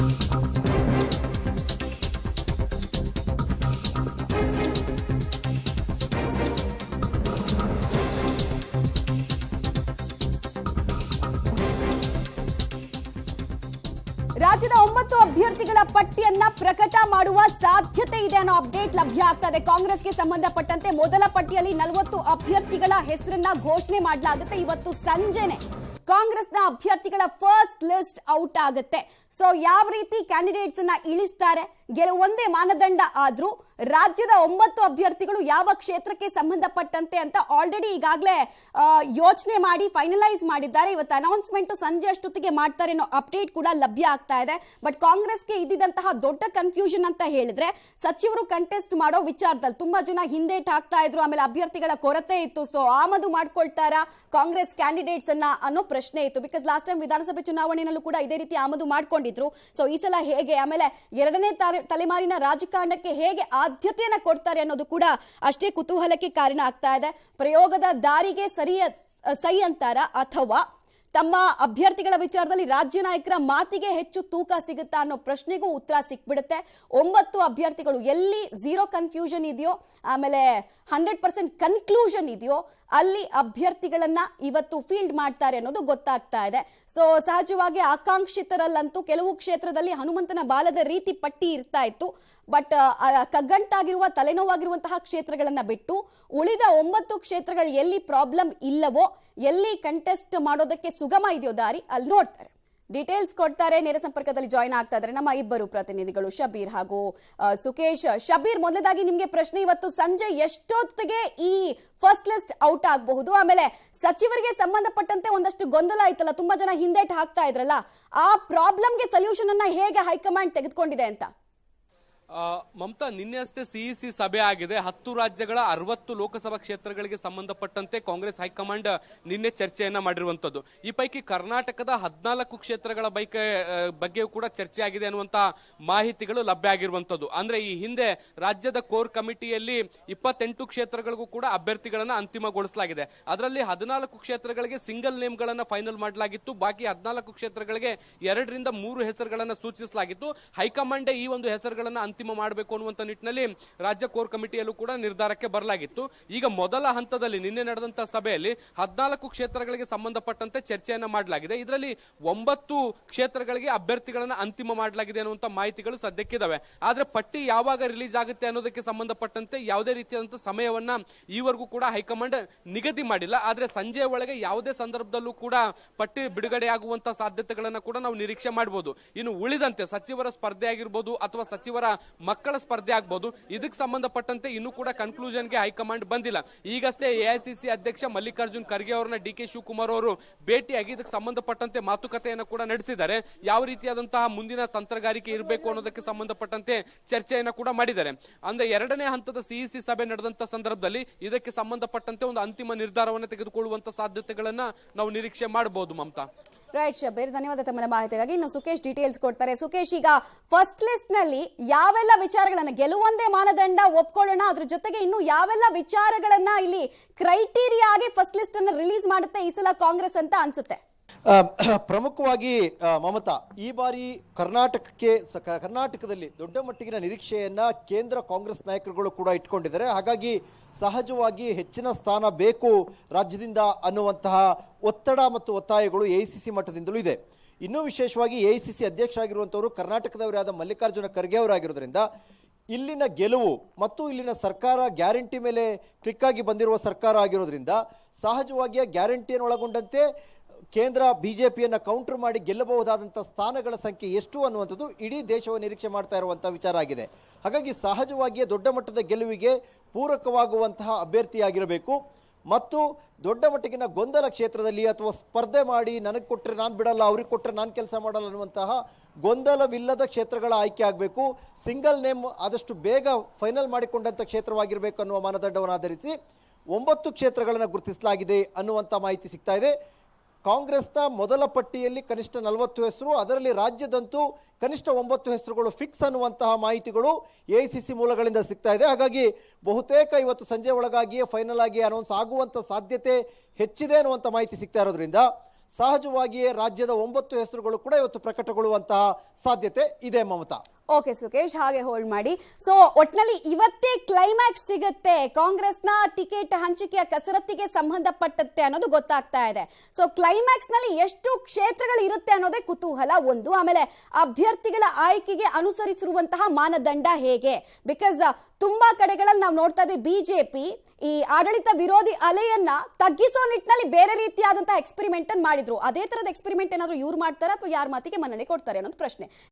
ರಾಜ್ಯದ 9 ಅಭ್ಯರ್ಥಿಗಳ ಪಟ್ಟಿಯನ್ನ ಪ್ರಕಟ ಮಾಡುವ ಸಾಧ್ಯತೆ ಇದೆ ಅನ್ನೋ ಅಪ್ಡೇಟ್ ಲಭ್ಯ ಆಗ್ತಾ ಇದೆ. ಕಾಂಗ್ರೆಸ್ಗೆ ಸಂಬಂಧಪಟ್ಟಂತೆ ಮೊದಲ ಪಟ್ಟಿಯಲ್ಲಿ 40 ಅಭ್ಯರ್ಥಿಗಳ ಹೆಸರನ್ನ ಘೋಷಣೆ ಮಾಡಲಾಗುತ್ತೆ. ಇವತ್ತು ಸಂಜೆನೆ ಕಾಂಗ್ರೆಸ್ನ ಅಭ್ಯರ್ಥಿಗಳ ಫಸ್ಟ್ ಲಿಸ್ಟ್ ಔಟ್ ಆಗುತ್ತೆ. ಸೊ ಯಾವ ರೀತಿ ಕ್ಯಾಂಡಿಡೇಟ್ಸ್ ಅನ್ನ ಇಳಿಸ್ತಾರೆ, ಒಂದೇ ಮಾನದಂಡ ಆದ್ರೂ ರಾಜ್ಯದ 9 ಅಭ್ಯರ್ಥಿಗಳು ಯಾವ ಕ್ಷೇತ್ರಕ್ಕೆ ಸಂಬಂಧಪಟ್ಟಂತೆ ಅಂತ ಆಲ್ರೆಡಿ ಈಗಾಗಲೇ ಯೋಚನೆ ಮಾಡಿ ಫೈನಲೈಸ್ ಮಾಡಿದ್ದಾರೆ. ಇವತ್ತು ಅನೌನ್ಸ್ಮೆಂಟ್ ಸಂಜೆ ಅಷ್ಟೊತ್ತಿಗೆ ಮಾಡ್ತಾರೆ ಅನ್ನೋ ಅಪ್ಡೇಟ್ ಕೂಡ ಲಭ್ಯ ಆಗ್ತಾ ಇದೆ. ಬಟ್ ಕಾಂಗ್ರೆಸ್ಗೆ ಇದ್ದಿದ್ದಂತಹ ದೊಡ್ಡ ಕನ್ಫ್ಯೂಷನ್ ಅಂತ ಹೇಳಿದ್ರೆ ಸಚಿವರು ಕಂಟೆಸ್ಟ್ ಮಾಡೋ ವಿಚಾರದಲ್ಲಿ ತುಂಬಾ ಜನ ಹಿಂದೇಟ್ ಹಾಕ್ತಾ ಇದ್ರು. ಆಮೇಲೆ ಅಭ್ಯರ್ಥಿಗಳ ಕೊರತೆ ಇತ್ತು. ಸೊ ಆಮದು ಮಾಡ್ಕೊಳ್ತಾರಾ ಕಾಂಗ್ರೆಸ್ ಕ್ಯಾಂಡಿಡೇಟ್ಸ್ ಅನ್ನ ಅನ್ನೋ ಪ್ರಶ್ನೆ ಇತ್ತು. ಬಿಕಾಸ್ ಲಾಸ್ಟ್ ಟೈಮ್ ವಿಧಾನಸಭೆ ಚುನಾವಣೆಯಲ್ಲೂ ಕೂಡ ಇದೇ ರೀತಿ ಆಮದು ಮಾಡ್ಕೊಂಡಿದ್ರು. ಸೊ ಈ ಸಲ ಹೇಗೆ, ಆಮೇಲೆ ಎರಡನೇ ತಲೆಮಾರಿನ ರಾಜಕಾರಣಕ್ಕೆ ಹೇಗೆ ಆದ್ಯತೆಯನ್ನ ಕೊಡ್ತಾರೆ ಅನ್ನೋದು ಕೂಡ ಅಷ್ಟೇ ಕುತೂಹಲಕ್ಕೆ ಕಾರಣ ಆಗ್ತಾ ಇದೆ. ಪ್ರಯೋಗದ ದಾರಿಗೆ ಸೈ ಅಂತಾರ ಅಥವಾ ತಮ್ಮ ಅಭ್ಯರ್ಥಿಗಳ ವಿಚಾರದಲ್ಲಿ ರಾಜ್ಯ ನಾಯಕರ ಮಾತಿಗೆ ಹೆಚ್ಚು ತೂಕ ಸಿಗುತ್ತಾ ಅನ್ನೋ ಪ್ರಶ್ನೆಗೂ ಉತ್ತರ ಸಿಕ್ಬಿಡುತ್ತೆ. 9 ಅಭ್ಯರ್ಥಿಗಳು ಎಲ್ಲಿ ಝೀರೋ ಕನ್ಫ್ಯೂಷನ್ ಇದೆಯೋ, ಆಮೇಲೆ 100% ಕನ್ಕ್ಲೂಷನ್ ಇದೆಯೋ ಅಲ್ಲಿ ಅಭ್ಯರ್ಥಿಗಳನ್ನ ಇವತ್ತು ಫೀಲ್ಡ್ ಮಾಡ್ತಾರೆ ಅನ್ನೋದು ಗೊತ್ತಾಗ್ತಾ ಇದೆ. ಸೊ ಸಹಜವಾಗಿ ಆಕಾಂಕ್ಷಿತರಲ್ಲಂತೂ ಕೆಲವು ಕ್ಷೇತ್ರದಲ್ಲಿ ಹನುಮಂತನ ಬಾಲದ ರೀತಿ ಪಟ್ಟಿ ಇರ್ತಾ ಇತ್ತು. ಬಟ್ ಕಗ್ಗಂಟಾಗಿರುವ ತಲೆನೋವಾಗಿರುವಂತಹ ಕ್ಷೇತ್ರಗಳನ್ನ ಬಿಟ್ಟು ಉಳಿದ 9 ಕ್ಷೇತ್ರಗಳು ಎಲ್ಲಿ ಪ್ರಾಬ್ಲಮ್ ಇಲ್ಲವೋ, ಎಲ್ಲಿ ಕಂಟೆಸ್ಟ್ ಮಾಡೋದಕ್ಕೆ ಸುಗಮ ಇದೆಯೋ ದಾರಿ, ಅಲ್ಲಿ ನೋಡ್ತಾರೆ. ಡೀಟೇಲ್ಸ್ ಕೊಡ್ತಾರೆ. ನೇರ ಸಂಪರ್ಕದಲ್ಲಿ ಜಾಯಿನ್ ಆಗ್ತಾ ಇದ್ದಾರೆ ನಮ್ಮ ಇಬ್ಬರು ಪ್ರತಿನಿಧಿಗಳು ಶಬೀರ್ ಹಾಗೂ ಸುಕೇಶ್. ಶಬೀರ್, ಮೊದಲದಾಗಿ ನಿಮ್ಗೆ ಪ್ರಶ್ನೆ, ಇವತ್ತು ಸಂಜೆ ಎಷ್ಟೊತ್ತಿಗೆ ಈ ಫಸ್ಟ್ ಲಿಸ್ಟ್ ಔಟ್ ಆಗಬಹುದು? ಆಮೇಲೆ ಸಚಿವರಿಗೆ ಸಂಬಂಧಪಟ್ಟಂತೆ ಒಂದಷ್ಟು ಗೊಂದಲ ಆಯ್ತಲ್ಲ, ತುಂಬಾ ಜನ ಹಿಂದೇಟ್ ಹಾಕ್ತಾ ಇದ್ರಲ್ಲ, ಆ ಪ್ರಾಬ್ಲಮ್ಗೆ ಸೊಲ್ಯೂಷನ್ ಅನ್ನ ಹೇಗೆ ಹೈಕಮಾಂಡ್ ತೆಗೆದುಕೊಂಡಿದೆ ಅಂತ? ಮಮತಾ, ನಿನ್ನೆ ಅಷ್ಟೇ ಸಿಇಸಿ ಸಭೆ ಆಗಿದೆ. 10 ರಾಜ್ಯಗಳ 60 ಲೋಕಸಭಾ ಕ್ಷೇತ್ರಗಳಿಗೆ ಸಂಬಂಧಪಟ್ಟಂತೆ ಕಾಂಗ್ರೆಸ್ ಹೈಕಮಾಂಡ್ ನಿನ್ನೆ ಚರ್ಚೆಯನ್ನ ಮಾಡಿರುವಂತದ್ದು. ಈ ಪೈಕಿ ಕರ್ನಾಟಕದ 14 ಕ್ಷೇತ್ರಗಳ ಬಗ್ಗೆ ಕೂಡ ಚರ್ಚೆ ಆಗಿದೆ ಅನ್ನುವಂತ ಮಾಹಿತಿಗಳು ಲಭ್ಯ ಆಗಿರುವಂತದ್ದು. ಅಂದ್ರೆ ಈ ಹಿಂದೆ ರಾಜ್ಯದ ಕೋರ್ ಕಮಿಟಿಯಲ್ಲಿ 28 ಕ್ಷೇತ್ರಗಳಿಗೂ ಕೂಡ ಅಭ್ಯರ್ಥಿಗಳನ್ನ ಅಂತಿಮಗೊಳಿಸಲಾಗಿದೆ. ಅದರಲ್ಲಿ 14 ಕ್ಷೇತ್ರಗಳಿಗೆ ಸಿಂಗಲ್ ನೇಮ್ ಗಳನ್ನ ಫೈನಲ್ ಮಾಡಲಾಗಿತ್ತು. ಬಾಕಿ 14 ಕ್ಷೇತ್ರಗಳಿಗೆ 2 ರಿಂದ 3 ಹೆಸರುಗಳನ್ನ ಸೂಚಿಸಲಾಗಿತ್ತು. ಹೈಕಮಾಂಡ್ ಈ ಒಂದು ಹೆಸರುಗಳನ್ನ ಅಂತಿಮ ಮಾಡಬೇಕು ಅನ್ನುವಂತ ನಿಟ್ಟಿನಲ್ಲಿ ರಾಜ್ಯ ಕೋರ್ ಕಮಿಟಿಯಲ್ಲೂ ಕೂಡ ನಿರ್ಧಾರಕ್ಕೆ ಬರಲಾಗಿತ್ತು. ಈಗ ಮೊದಲ ಹಂತದಲ್ಲಿ ನಿನ್ನೆ ನಡೆದಂತಹ ಸಭೆಯಲ್ಲಿ 14 ಕ್ಷೇತ್ರಗಳಿಗೆ ಸಂಬಂಧಪಟ್ಟಂತೆ ಚರ್ಚೆಯನ್ನ ಮಾಡಲಾಗಿದೆ. ಇದರಲ್ಲಿ 9 ಕ್ಷೇತ್ರಗಳಿಗೆ ಅಭ್ಯರ್ಥಿಗಳನ್ನ ಅಂತಿಮ ಮಾಡಲಾಗಿದೆ ಅನ್ನುವಂತ ಮಾಹಿತಿಗಳು ಸದ್ಯಕ್ಕಿದಾವೆ. ಆದ್ರೆ ಪಟ್ಟಿ ಯಾವಾಗ ರಿಲೀಸ್ ಆಗುತ್ತೆ ಅನ್ನೋದಕ್ಕೆ ಸಂಬಂಧಪಟ್ಟಂತೆ ಯಾವುದೇ ರೀತಿಯಾದಂತಹ ಸಮಯವನ್ನ ಈವರೆಗೂ ಕೂಡ ಹೈಕಮಾಂಡ್ ನಿಗದಿ ಮಾಡಿಲ್ಲ. ಆದ್ರೆ ಸಂಜೆಯ ಒಳಗೆ ಯಾವುದೇ ಸಂದರ್ಭದಲ್ಲೂ ಕೂಡ ಪಟ್ಟಿ ಬಿಡುಗಡೆಯಾಗುವಂತಹ ಸಾಧ್ಯತೆಗಳನ್ನ ಕೂಡ ನಾವು ನಿರೀಕ್ಷೆ ಮಾಡಬಹುದು. ಇನ್ನು ಉಳಿದಂತೆ ಸಚಿವರ ಸ್ಪರ್ಧೆ ಆಗಿರ್ಬೋದು ಅಥವಾ ಸಚಿವರ ಮಕ್ಕಳ ಸ್ಪರ್ಧೆ ಆಗಬಹುದು, ಇದಕ್ಕೆ ಸಂಬಂಧಪಟ್ಟಂತೆ ಇನ್ನೂ ಕೂಡ ಕನ್ಕ್ಲೂಷನ್ಗೆ ಹೈಕಮಾಂಡ್ ಬಂದಿಲ್ಲ. ಈಗಷ್ಟೇ ಎಐಸಿಸಿ ಅಧ್ಯಕ್ಷ ಮಲ್ಲಿಕಾರ್ಜುನ್ ಖರ್ಗೆ ಅವರನ್ನ ಡಿಕೆ ಶಿವಕುಮಾರ್ ಅವರು ಭೇಟಿಯಾಗಿ ಇದಕ್ಕೆ ಸಂಬಂಧಪಟ್ಟಂತೆ ಮಾತುಕತೆಯನ್ನು ಕೂಡ ನಡೆಸಿದ್ದಾರೆ. ಯಾವ ರೀತಿಯಾದಂತಹ ಮುಂದಿನ ತಂತ್ರಗಾರಿಕೆ ಇರಬೇಕು ಅನ್ನೋದಕ್ಕೆ ಸಂಬಂಧಪಟ್ಟಂತೆ ಚರ್ಚೆಯನ್ನ ಕೂಡ ಮಾಡಿದ್ದಾರೆ. ಅಂದ್ರೆ 2ನೇ ಹಂತದ ಸಿಇಸಿ ಸಭೆ ನಡೆದಂತ ಸಂದರ್ಭದಲ್ಲಿ ಇದಕ್ಕೆ ಸಂಬಂಧಪಟ್ಟಂತೆ ಒಂದು ಅಂತಿಮ ನಿರ್ಧಾರವನ್ನು ತೆಗೆದುಕೊಳ್ಳುವಂತ ಸಾಧ್ಯತೆಗಳನ್ನ ನಾವು ನಿರೀಕ್ಷೆ ಮಾಡಬಹುದು. ಮಮತಾ, ರೈಟ್ ಶಬೀರ್, ಧನ್ಯವಾದ ತಮ್ಮ ಮಾಹಿತಿಗಾಗಿ. ಇನ್ನು ಸುಕೇಶ್ ಡೀಟೇಲ್ಸ್ ಕೊಡ್ತಾರೆ. ಸುಕೇಶ್, ಈಗ ಫಸ್ಟ್ ಲಿಸ್ಟ್ ನಲ್ಲಿ ಯಾವೆಲ್ಲ ವಿಚಾರಗಳನ್ನ, ಗೆಲುವೊಂದೇ ಮಾನದಂಡ ಒಪ್ಕೊಳ್ಳೋಣ, ಅದ್ರ ಜೊತೆಗೆ ಇನ್ನು ಯಾವೆಲ್ಲ ವಿಚಾರಗಳನ್ನ ಇಲ್ಲಿ ಕ್ರೈಟೀರಿಯಾ ಆಗಿ ಫಸ್ಟ್ ಲಿಸ್ಟ್ ಅನ್ನ ರಿಲೀಸ್ ಮಾಡುತ್ತೆ ಈ ಸಲ ಕಾಂಗ್ರೆಸ್ ಅಂತ ಅನ್ಸುತ್ತೆ? ಪ್ರಮುಖವಾಗಿ ಮಮತಾ, ಈ ಬಾರಿ ಕರ್ನಾಟಕದಲ್ಲಿ ದೊಡ್ಡ ಮಟ್ಟಿಗಿನ ನಿರೀಕ್ಷೆಯನ್ನ ಕೇಂದ್ರ ಕಾಂಗ್ರೆಸ್ ನಾಯಕರುಗಳು ಕೂಡ ಇಟ್ಕೊಂಡಿದ್ದಾರೆ. ಹಾಗಾಗಿ ಸಹಜವಾಗಿ ಹೆಚ್ಚಿನ ಸ್ಥಾನ ಬೇಕು ರಾಜ್ಯದಿಂದ ಅನ್ನುವಂತಹ ಒತ್ತಡ ಮತ್ತು ಒತ್ತಾಯಗಳು ಎಐಸಿಸಿ ಮಟ್ಟದಿಂದಲೂ ಇದೆ. ಇನ್ನೂ ವಿಶೇಷವಾಗಿ ಎಐಸಿಸಿ ಅಧ್ಯಕ್ಷರಾಗಿರುವಂತವರು ಕರ್ನಾಟಕದವರಾದ ಮಲ್ಲಿಕಾರ್ಜುನ ಖರ್ಗೆ ಅವರಾಗಿರೋದ್ರಿಂದ ಇಲ್ಲಿನ ಗೆಲುವು ಮತ್ತು ಇಲ್ಲಿನ ಸರ್ಕಾರ ಗ್ಯಾರಂಟಿ ಮೇಲೆ ಕ್ಲಿಕ್ ಆಗಿ ಬಂದಿರುವ ಸರ್ಕಾರ ಆಗಿರೋದ್ರಿಂದ ಸಹಜವಾಗಿ ಗ್ಯಾರಂಟಿಯನ್ನು ಒಳಗೊಂಡಂತೆ ಕೇಂದ್ರ ಬಿಜೆಪಿಯನ್ನು ಕೌಂಟರ್ ಮಾಡಿ ಗೆಲ್ಲಬಹುದಾದಂತಹ ಸ್ಥಾನಗಳ ಸಂಖ್ಯೆ ಎಷ್ಟು ಅನ್ನುವಂಥದ್ದು ಇಡೀ ದೇಶವನ್ನು ನಿರೀಕ್ಷೆ ಮಾಡ್ತಾ ಇರುವಂತಹ ವಿಚಾರ ಆಗಿದೆ. ಹಾಗಾಗಿ ಸಹಜವಾಗಿಯೇ ದೊಡ್ಡ ಮಟ್ಟದ ಗೆಲುವಿಗೆ ಪೂರಕವಾಗುವಂತಹ ಅಭ್ಯರ್ಥಿಯಾಗಿರಬೇಕು ಮತ್ತು ದೊಡ್ಡ ಮಟ್ಟಿಗಿನ ಗೊಂದಲ ಕ್ಷೇತ್ರದಲ್ಲಿ ಅಥವಾ ಸ್ಪರ್ಧೆ ಮಾಡಿ ನನಗೆ ಕೊಟ್ಟರೆ ನಾನು ಬಿಡಲ್ಲ, ಅವ್ರಿಗೆ ಕೊಟ್ಟರೆ ನಾನು ಕೆಲಸ ಮಾಡಲ್ಲ ಅನ್ನುವಂತಹ ಗೊಂದಲವಿಲ್ಲದ ಕ್ಷೇತ್ರಗಳ ಆಯ್ಕೆ ಆಗಬೇಕು. ಸಿಂಗಲ್ ನೇಮ್ ಆದಷ್ಟು ಬೇಗ ಫೈನಲ್ ಮಾಡಿಕೊಂಡಂಥ ಕ್ಷೇತ್ರವಾಗಿರಬೇಕು ಅನ್ನುವ ಮಾನದಂಡವನ್ನು ಆಧರಿಸಿ 9 ಕ್ಷೇತ್ರಗಳನ್ನು ಗುರುತಿಸಲಾಗಿದೆ ಅನ್ನುವಂಥ ಮಾಹಿತಿ ಸಿಗ್ತಾ ಇದೆ. ಕಾಂಗ್ರೆಸ್ನ ಮೊದಲ ಪಟ್ಟಿಯಲ್ಲಿ ಕನಿಷ್ಠ 40 ಹೆಸರು, ಅದರಲ್ಲಿ ರಾಜ್ಯದಂತೂ ಕನಿಷ್ಠ 9 ಹೆಸರುಗಳು ಫಿಕ್ಸ್ ಅನ್ನುವಂತಹ ಮಾಹಿತಿಗಳು ಎಐಸಿಸಿ ಮೂಲಗಳಿಂದ ಸಿಗ್ತಾ ಇದೆ. ಹಾಗಾಗಿ ಬಹುತೇಕ ಇವತ್ತು ಸಂಜೆ ಒಳಗಾಗಿಯೇ ಫೈನಲ್ ಆಗಿ ಅನೌನ್ಸ್ ಆಗುವಂತ ಸಾಧ್ಯತೆ ಹೆಚ್ಚಿದೆ ಅನ್ನುವಂಥ ಮಾಹಿತಿ ಸಿಗ್ತಾ ಇರೋದ್ರಿಂದ ಸಹಜವಾಗಿಯೇ ರಾಜ್ಯದ 9 ಹೆಸರುಗಳು ಕೂಡ ಇವತ್ತು ಪ್ರಕಟಗೊಳ್ಳುವಂತಹ ಸಾಧ್ಯತೆ ಇದೆ ಮಮತಾ. ಓಕೆ ಸುಕೇಶ್, ಹಾಗೆ ಹೋಲ್ಡ್ ಮಾಡಿ. ಸೊ ಒಟ್ನಲ್ಲಿ ಇವತ್ತೇ ಕ್ಲೈಮ್ಯಾಕ್ಸ್ ಸಿಗುತ್ತೆ, ಕಾಂಗ್ರೆಸ್ನ ಟಿಕೆಟ್ ಹಂಚಿಕೆಯ ಕಸರತ್ತಿಗೆ ಸಂಬಂಧಪಟ್ಟಂತೆ ಅನ್ನೋದು ಗೊತ್ತಾಗ್ತಾ ಇದೆ. ಸೊ ಕ್ಲೈಮ್ಯಾಕ್ಸ್ ನಲ್ಲಿ ಎಷ್ಟು ಕ್ಷೇತ್ರಗಳು ಇರುತ್ತೆ ಅನ್ನೋದೇ ಕುತೂಹಲ ಒಂದು. ಆಮೇಲೆ ಅಭ್ಯರ್ಥಿಗಳ ಆಯ್ಕೆಗೆ ಅನುಸರಿಸಿರುವಂತಹ ಮಾನದಂಡ ಹೇಗೆ, ಬಿಕಾಸ್ ತುಂಬಾ ಕಡೆಗಳಲ್ಲಿ ನಾವು ನೋಡ್ತಾ ಇದ್ವಿ ಬಿಜೆಪಿ ಈ ಆಡಳಿತ ವಿರೋಧಿ ಅಲೆಯನ್ನ ತಗ್ಗಿಸೋ ನಿಟ್ಟಿನಲ್ಲಿ ಬೇರೆ ರೀತಿಯಾದಂತಹ ಎಕ್ಸ್ಪೆರಿಮೆಂಟ್ ಮಾಡಿದ್ರು. ಅದೇ ತರದ ಎಕ್ಸ್ಪೆರಿಮೆಂಟ್ ಏನಾದ್ರು ಇವ್ರು ಮಾಡ್ತಾರಾ ಅಥವಾ ಯಾರ ಮಾತಿಗೆ ಮನ್ನಣೆ ಕೊಡ್ತಾರೆ ಅನ್ನೋದು ಪ್ರಶ್ನೆ.